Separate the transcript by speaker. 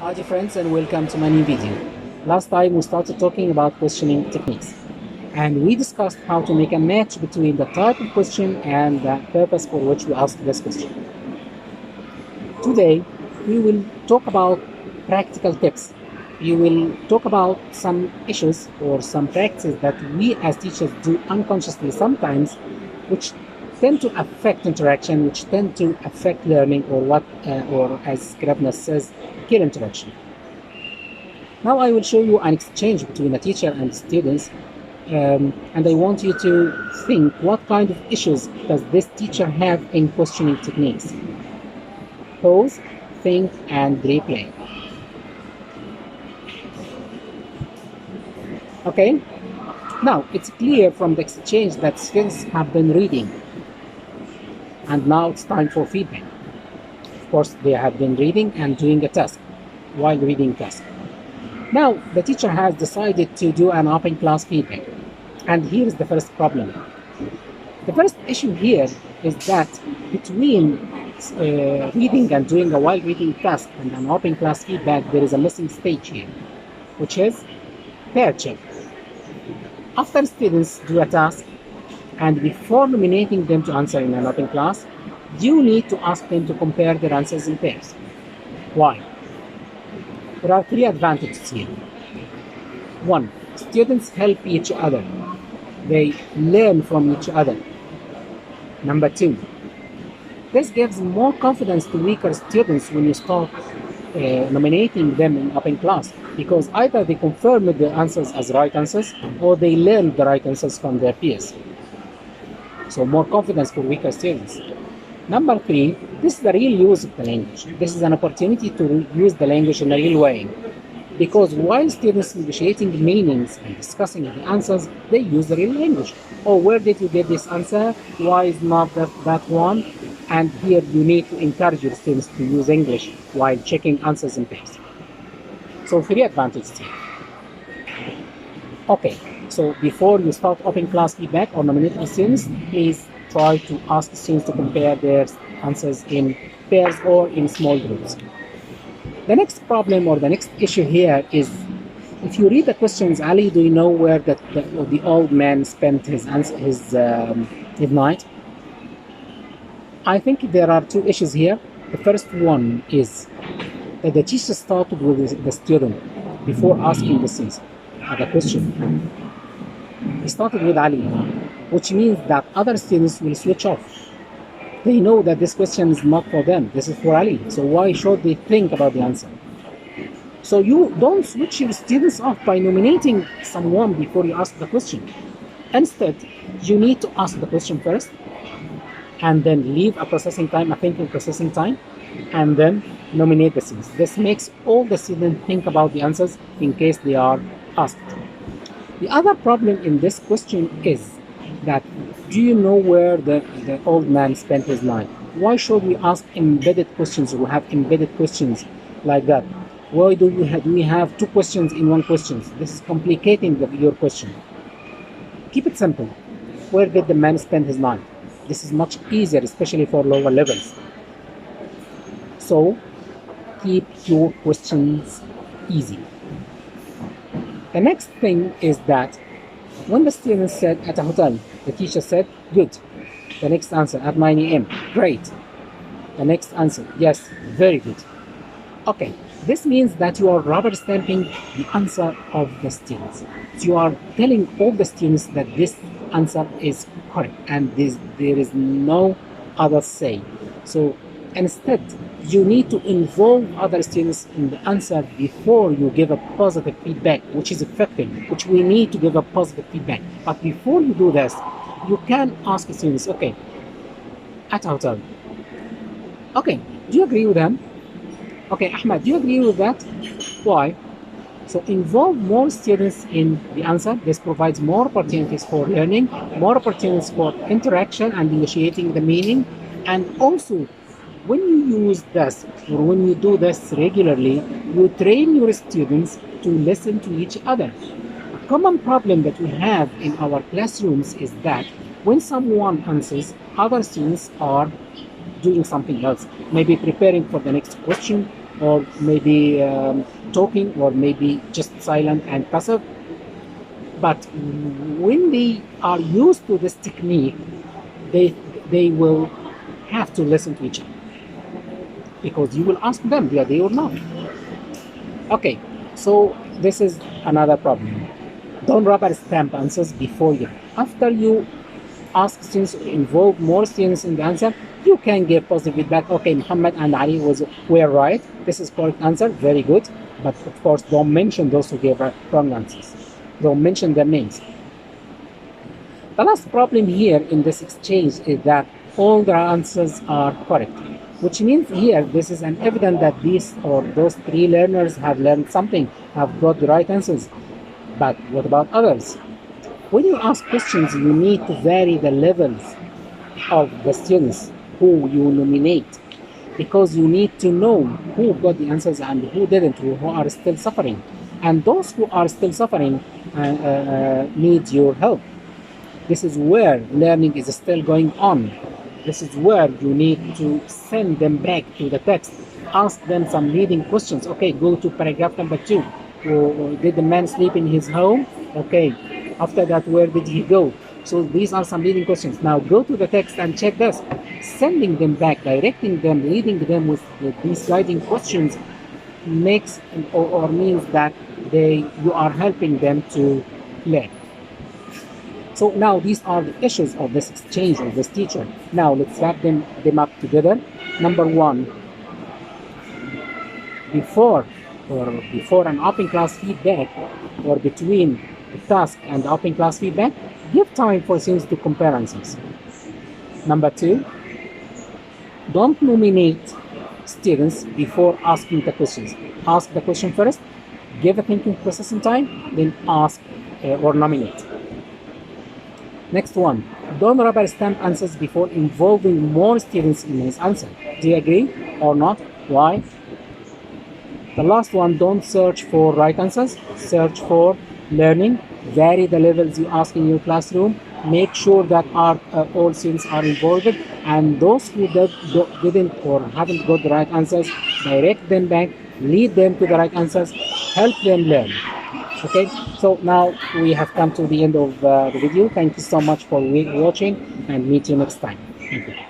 Speaker 1: Hi dear friends, and welcome to my new video. Last time we started talking about questioning techniques, and we discussed how to make a match between the type of question and the purpose for which we asked this question. Today we will talk about practical tips. We will talk about some issues or some practices that we as teachers do unconsciously sometimes, which tend to affect interaction, which tend to affect learning, or as Grabner says, kill interaction. Now I will show you an exchange between a teacher and students, and I want you to think what kind of issues does this teacher have in questioning techniques. Pause, think, and replay. Okay? Now, it's clear from the exchange that students have been reading, and now it's time for feedback. Of course, they have been reading and doing a task while reading task. Now, the teacher has decided to do an open class feedback, and here is the first problem. The first issue here is that between reading and doing a while reading task and an open class feedback, there is a missing stage here, which is pair check. After students do a task, and before nominating them to answer in an open class, you need to ask them to compare their answers in pairs. Why? There are three advantages here. One, students help each other. They learn from each other. Number two, this gives more confidence to weaker students when you start nominating them in open class, because either they confirm the answers as right answers or they learn the right answers from their peers. So more confidence for weaker students. Number three, this is the real use of the language. This is an opportunity to use the language in a real way. Because while students negotiating meanings and discussing the answers, they use the real language. Oh, where did you get this answer? Why is not that one? And here you need to encourage your students to use English while checking answers in pairs. So three advantages here. Okay, so before you start open class feedback or nominating students, please try to ask students to compare their answers in pairs or in small groups. The next problem or the next issue here is, if you read the questions, Ali, do you know where the old man spent his night? I think there are two issues here. The first one is that the teacher started with the student before asking the question. He started with Ali, which means that other students will switch off. They know that this question is not for them, this is for Ali. So why should they think about the answer? So you don't switch your students off by nominating someone before you ask the question. Instead, you need to ask the question first, and then leave a thinking processing time, and then nominate the students. This makes all the students think about the answers in case they are asked. The other problem in this question is that, do you know where the old man spent his night? Why should we ask embedded questions or have embedded questions like that? Why do we have two questions in one question? This is complicating your question. Keep it simple. Where did the man spend his night? This is much easier, especially for lower levels. So keep your questions easy. The next thing is that when the student said at a hotel, the teacher said, good. The next answer, at 9 a.m., great. The next answer, yes, very good. Okay, this means that you are rubber stamping the answer of the students. So you are telling all the students that this answer is correct and there is no other say. So instead, you need to involve other students in the answer before you give a positive feedback, which is effective, which we need to give a positive feedback. But before you do this, you can ask students, okay, at a hotel, okay, do you agree with them? Okay, Ahmed, do you agree with that? Why? So involve more students in the answer. This provides more opportunities for learning, more opportunities for interaction and negotiating the meaning. And also, when you use this, or when you do this regularly, you train your students to listen to each other. A common problem that we have in our classrooms is that when someone answers, other students are doing something else, maybe preparing for the next question, or maybe talking, or maybe just silent and passive. But when they are used to this technique, they they will have to listen to each other, because you will ask them, yeah, they or not. Okay, so this is another problem. Don't rubber stamp answers before you. After you ask students to involve more students in the answer, you can give positive feedback. Okay, Muhammad and Ali were right. This is correct answer. Very good. But of course, don't mention those who gave wrong answers. Don't mention their names. The last problem here in this exchange is that all the answers are correct, which means here this is an evidence that these or those three learners have learned something, have got the right answers. But what about others? When you ask questions, you need to vary the levels of the students who you nominate, because you need to know who got the answers and who didn't, who are still suffering. And those who are still suffering need your help. This is where learning is still going on. This is where you need to send them back to the text. Ask them some leading questions. Okay, go to paragraph number 2. Did the man sleep in his home? Okay. After that, where did he go? So these are some leading questions. Now go to the text and check this. Sending them back, directing them, leading them with these guiding questions makes or means that you are helping them to learn. So now these are the issues of this exchange of this teacher. Now let's wrap them up together. Number 1, before an open class feedback, or between the task and the open class feedback, give time for students to compare answers. Number 2, don't nominate students before asking the questions. Ask the question first, give a thinking processing time, then ask or nominate. Next one, don't rubber stamp answers before involving more students in his answer. Do you agree or not? Why? The last one, don't search for right answers, search for learning. Vary the levels you ask in your classroom. Make sure that all students are involved, and those who didn't or haven't got the right answers, direct them back, lead them to the right answers, help them learn. Okay, so now we have come to the end of the video. Thank you so much for watching, and meet you next time. Thank you.